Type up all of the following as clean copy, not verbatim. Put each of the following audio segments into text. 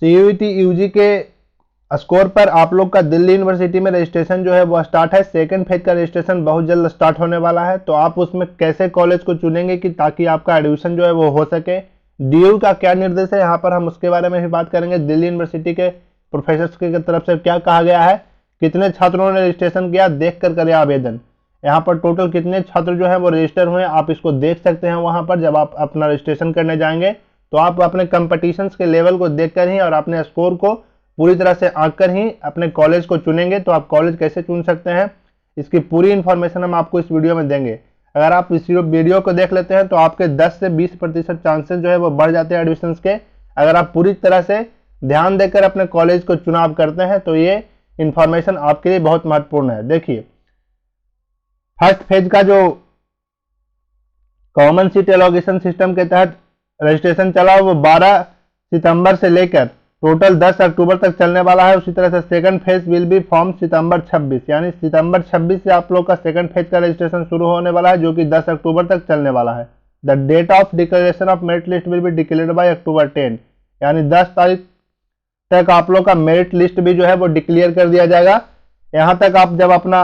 CUET UG के score पर आप लोग का दिल्ली यूनिवर्सिटी में रजिस्ट्रेशन जो है वो स्टार्ट है। सेकंड फेज का रजिस्ट्रेशन बहुत जल्द स्टार्ट होने वाला है। तो आप उसमें कैसे कॉलेज को चुनेंगे कि ताकि आपका एडमिशन जो है वो हो सके, DU का क्या निर्देश है यहाँ पर हम उसके बारे में भी बात करेंगे। दिल्ली यूनिवर्सिटी के प्रोफेसर्स की तरफ से क्या कहा गया है, कितने छात्रों ने रजिस्ट्रेशन किया, देख कर करें आवेदन। यहाँ पर टोटल कितने छात्र जो है वो रजिस्टर हुए आप इसको देख सकते हैं। वहाँ पर जब आप अपना रजिस्ट्रेशन करने जाएंगे तो आप अपने कंपटीशंस के लेवल को देखकर ही और अपने स्कोर को पूरी तरह से आंक कर ही अपने कॉलेज को चुनेंगे। तो आप कॉलेज कैसे चुन सकते हैं इसकी पूरी इन्फॉर्मेशन हम आपको इस वीडियो में देंगे। अगर आप इस वीडियो को देख लेते हैं तो आपके 10 से 20% चांसेस जो है वो बढ़ जाते हैं एडमिशन्स के। अगर आप पूरी तरह से ध्यान देकर अपने कॉलेज को चुनाव करते हैं तो ये इन्फॉर्मेशन आपके लिए बहुत महत्वपूर्ण है। देखिए, फर्स्ट फेज का जो कॉमन सीट एलोकेशन सिस्टम के तहत रजिस्ट्रेशन चला वो 12 सितंबर से लेकर टोटल 10 अक्टूबर तक चलने वाला है। उसी तरह से second phase will be from September 26, यानी सितंबर 26 से आप लोग का सेकंड फेज का रजिस्ट्रेशन शुरू होने वाला है, जो कि 10 अक्टूबर तक चलने वाला है। The date of declaration of merit list will be declared by October 10, यानी 10 तारीख तक आप लोग का मेरिट लिस्ट भी जो है वो डिक्लेयर कर दिया जाएगा। यहाँ तक आप जब अपना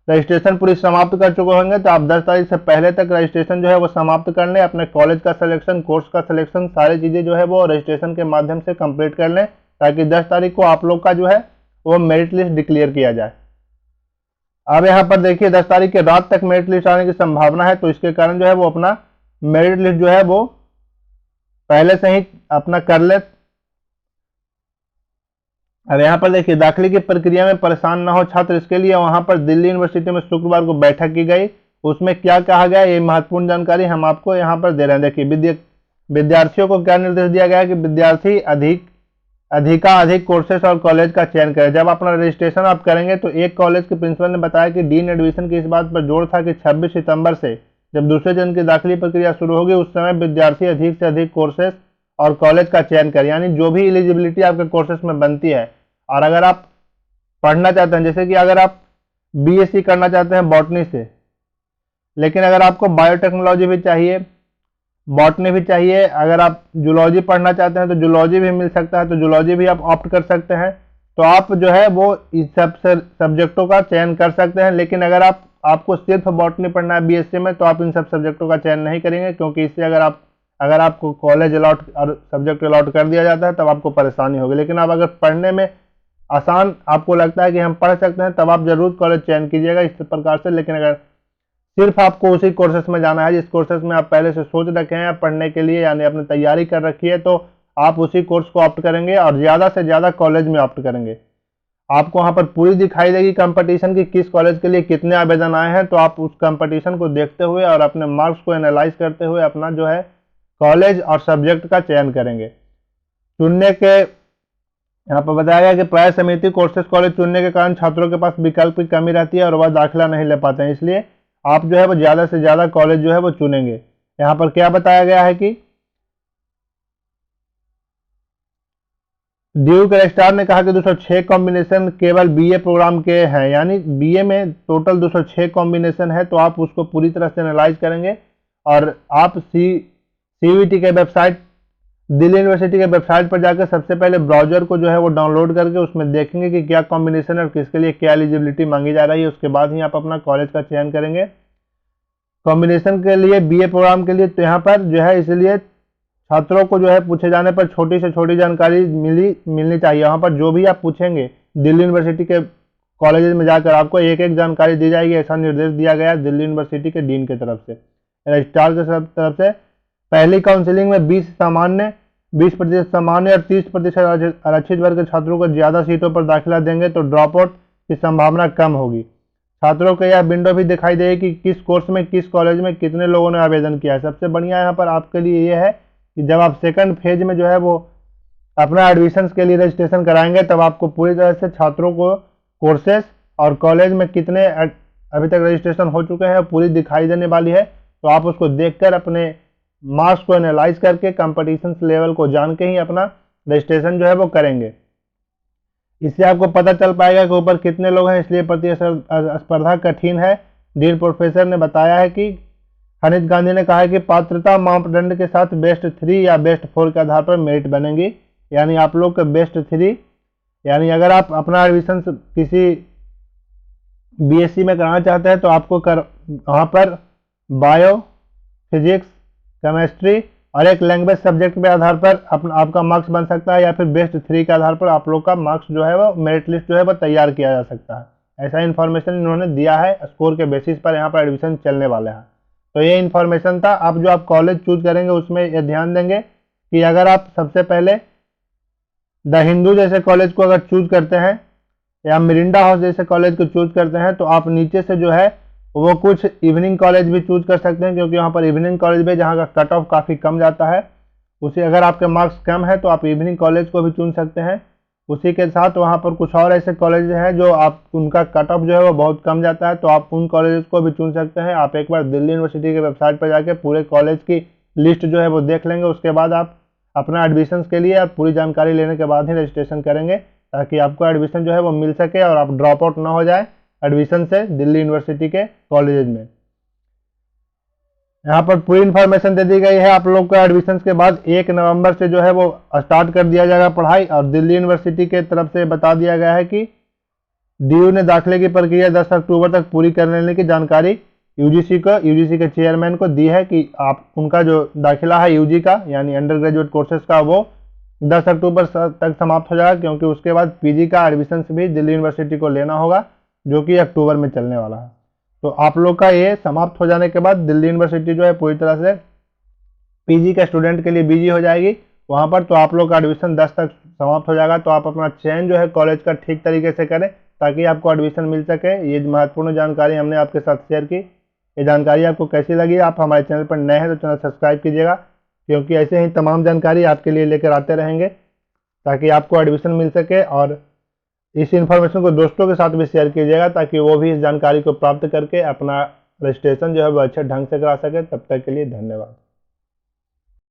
रजिस्ट्रेशन पूरी समाप्त कर चुके होंगे तो आप 10 तारीख से पहले तक रजिस्ट्रेशन जो है वो समाप्त कर लें। अपने कॉलेज का सिलेक्शन, कोर्स का सिलेक्शन, सारी चीज़ें जो है वो रजिस्ट्रेशन के माध्यम से कंप्लीट कर लें, ताकि 10 तारीख को आप लोग का जो है वो मेरिट लिस्ट डिक्लेयर किया जाए। अब यहाँ पर देखिए 10 तारीख के रात तक मेरिट लिस्ट आने की संभावना है, तो इसके कारण जो है वो अपना मेरिट लिस्ट जो है वो पहले से ही अपना कर ले। अब यहाँ पर देखिए, दाखिले की प्रक्रिया में परेशान ना हो छात्र, इसके लिए वहाँ पर दिल्ली यूनिवर्सिटी में शुक्रवार को बैठक की गई। उसमें क्या कहा गया, ये महत्वपूर्ण जानकारी हम आपको यहाँ पर दे रहे हैं। देखिए, विद्यार्थियों को क्या निर्देश दिया गया है कि विद्यार्थी अधिक कोर्सेस और कॉलेज का चयन करें। जब अपना रजिस्ट्रेशन आप करेंगे तो एक कॉलेज के प्रिंसिपल ने बताया कि डीन एडमिशन की इस बात पर जोर था कि 26 सितंबर से जब दूसरे चरण की दाखिली प्रक्रिया शुरू होगी उस समय विद्यार्थी अधिक से अधिक कोर्सेस और कॉलेज का चयन करें, यानी जो भी एलिजिबिलिटी आपके कोर्सेस में बनती है। और अगर आप पढ़ना चाहते हैं, जैसे कि अगर आप BSc करना चाहते हैं बॉटनी से, लेकिन अगर आपको बायोटेक्नोलॉजी भी चाहिए, बॉटनी भी चाहिए, अगर आप जूलॉजी पढ़ना चाहते हैं तो जूलॉजी भी मिल सकता है, तो जूलॉजी भी आप ऑप्ट कर सकते हैं। तो आप जो है वो इस सब सब्जेक्टों का चयन कर सकते हैं। लेकिन अगर आपको सिर्फ बॉटनी पढ़ना है BSc में तो आप इन सब सब्जेक्टों का चयन नहीं करेंगे, क्योंकि इससे अगर आपको कॉलेज अलॉट और सब्जेक्ट अलॉट कर दिया जाता है तब आपको परेशानी होगी। लेकिन आप अगर पढ़ने में आसान आपको लगता है कि हम पढ़ सकते हैं तब आप जरूर कॉलेज चयन कीजिएगा इस प्रकार से। लेकिन अगर सिर्फ आपको उसी कोर्सेस में जाना है जिस कोर्सेस में आप पहले से सोच रखे हैं पढ़ने के लिए, यानी अपनी तैयारी कर रखी है, तो आप उसी कोर्स को ऑप्ट करेंगे और ज़्यादा से ज़्यादा कॉलेज में ऑप्ट करेंगे। आपको वहाँ पर पूरी दिखाई देगी कंपटीशन की किस कॉलेज के लिए कितने आवेदन आए हैं। तो आप उस कंपटीशन को देखते हुए और अपने मार्क्स को एनालाइज करते हुए अपना जो है कॉलेज और सब्जेक्ट का चयन करेंगे। चुनने के यहाँ पर बताया गया कि प्राय समिति कोर्सेज कॉलेज चुनने के कारण छात्रों के पास विकल्प की कमी रहती है और वह दाखिला नहीं ले पाते हैं, इसलिए आप जो है वो ज़्यादा से ज़्यादा कॉलेज जो है वो चुनेंगे। यहाँ पर क्या बताया गया है कि DU के रजिस्ट्रार ने कहा कि 206 कॉम्बिनेशन केवल BA प्रोग्राम के हैं, यानी BA में टोटल 206 कॉम्बिनेशन है। तो आप उसको पूरी तरह से एनालाइज करेंगे और आप CUET के वेबसाइट, दिल्ली यूनिवर्सिटी के वेबसाइट पर जाकर सबसे पहले ब्राउजर को जो है वो डाउनलोड करके उसमें देखेंगे कि क्या कॉम्बिनेशन और किसके लिए क्या एलिजिबिलिटी मांगी जा रही है। उसके बाद ही आप अपना कॉलेज का चयन करेंगे। कॉम्बिनेशन के लिए BA प्रोग्राम के लिए तो यहाँ पर जो है इसलिए छात्रों को जो है पूछे जाने पर छोटी से छोटी जानकारी मिलनी चाहिए। यहाँ पर जो भी आप पूछेंगे दिल्ली यूनिवर्सिटी के कॉलेज में जाकर आपको एक एक जानकारी दी जाएगी, ऐसा निर्देश दिया गया है दिल्ली यूनिवर्सिटी के डीन की तरफ से, रजिस्ट्रार की तरफ से। पहली काउंसिलिंग में 20% सामान्य और 30% आरक्षित वर्ग के छात्रों को ज़्यादा सीटों पर दाखिला देंगे तो ड्रॉप आउट की संभावना कम होगी। छात्रों को यह विंडो भी दिखाई देगी कि किस कोर्स में किस कॉलेज में कितने लोगों ने आवेदन किया है। सबसे बढ़िया यहाँ पर आपके लिए ये है कि जब आप सेकंड फेज में जो है वो अपना एडमिशन्स के लिए रजिस्ट्रेशन कराएंगे तब आपको पूरी तरह से छात्रों को कोर्सेस और कॉलेज में कितने अभी तक रजिस्ट्रेशन हो चुके हैं पूरी दिखाई देने वाली है। तो आप उसको देखकर अपने मार्क्स को एनालाइज करके कंपटीशन लेवल को जान के ही अपना रजिस्ट्रेशन जो है वो करेंगे। इससे आपको पता चल पाएगा कि ऊपर कितने लोग हैं, इसलिए प्रतिस्पर्धा कठिन है। डीन प्रोफेसर ने बताया है कि हनीत गांधी ने कहा है कि पात्रता मापदंड के साथ बेस्ट 3 या बेस्ट 4 के आधार पर मेरिट बनेंगी। यानी आप लोग का बेस्ट 3, यानी अगर आप अपना एडमिशन किसी बीएससी में कराना चाहते हैं तो आपको वहाँ पर बायो, फिजिक्स, केमिस्ट्री और एक लैंग्वेज सब्जेक्ट के आधार पर आपका मार्क्स बन सकता है, या फिर बेस्ट 3 के आधार पर आप लोग का मार्क्स जो है वो मेरिट लिस्ट जो है वो तैयार किया जा सकता है। ऐसा इन्फॉर्मेशन इन्होंने दिया है, स्कोर के बेसिस पर यहाँ पर एडमिशन चलने वाले हैं। तो ये इन्फॉर्मेशन था। अब जो आप कॉलेज चूज करेंगे उसमें ये ध्यान देंगे कि अगर आप सबसे पहले द हिंदू जैसे कॉलेज को अगर चूज करते हैं या मिरिंडा हाउस जैसे कॉलेज को चूज करते हैं तो आप नीचे से जो है वो कुछ इवनिंग कॉलेज भी चूज कर सकते हैं, क्योंकि वहाँ पर इवनिंग कॉलेज भी जहाँ का कट ऑफ काफ़ी कम जाता है। उसी अगर आपके मार्क्स कम है तो आप इवनिंग कॉलेज को भी चुन सकते हैं। उसी के साथ वहाँ पर कुछ और ऐसे कॉलेज हैं जो आप उनका कट ऑफ जो है वो बहुत कम जाता है, तो आप उन कॉलेज को भी चुन सकते हैं। आप एक बार दिल्ली यूनिवर्सिटी के वेबसाइट पर जाके पूरे कॉलेज की लिस्ट जो है वो देख लेंगे। उसके बाद आप अपना एडमिशन के लिए और पूरी जानकारी लेने के बाद ही रजिस्ट्रेशन करेंगे, ताकि आपको एडमिशन जो है वो मिल सके और आप ड्रॉप आउट ना हो जाए एडमिशन से दिल्ली यूनिवर्सिटी के कॉलेज में। यहाँ पर पूरी इन्फॉर्मेशन दे दी गई है। आप लोग का एडमिशन के बाद 1 नवंबर से जो है वो स्टार्ट कर दिया जाएगा पढ़ाई, और दिल्ली यूनिवर्सिटी के तरफ से बता दिया गया है कि डीयू ने दाखिले की प्रक्रिया 10 अक्टूबर तक पूरी कर लेने की जानकारी यूजीसी के चेयरमैन को दी है कि आप उनका जो दाखिला है यूजी का यानी अंडर ग्रेजुएट कोर्सेज का वो 10 अक्टूबर तक समाप्त हो जाएगा, क्योंकि उसके बाद पीजी का एडमिशन भी दिल्ली यूनिवर्सिटी को लेना होगा, जो कि अक्टूबर में चलने वाला है। तो आप लोग का ये समाप्त हो जाने के बाद दिल्ली यूनिवर्सिटी जो है पूरी तरह से पीजी के स्टूडेंट के लिए बिजी हो जाएगी वहाँ पर। तो आप लोग का एडमिशन 10 तक समाप्त हो जाएगा। तो आप अपना चयन जो है कॉलेज का ठीक तरीके से करें ताकि आपको एडमिशन मिल सके। ये महत्वपूर्ण जानकारी हमने आपके साथ शेयर की। ये जानकारी आपको कैसी लगी? आप हमारे चैनल पर नए हैं तो चैनल सब्सक्राइब कीजिएगा, क्योंकि ऐसे ही तमाम जानकारी आपके लिए लेकर आते रहेंगे ताकि आपको एडमिशन मिल सके। और इस इन्फॉर्मेशन को दोस्तों के साथ भी शेयर कीजिएगा ताकि वो भी इस जानकारी को प्राप्त करके अपना रजिस्ट्रेशन जो है वो अच्छे ढंग से करा सके। तब तक के लिए धन्यवाद।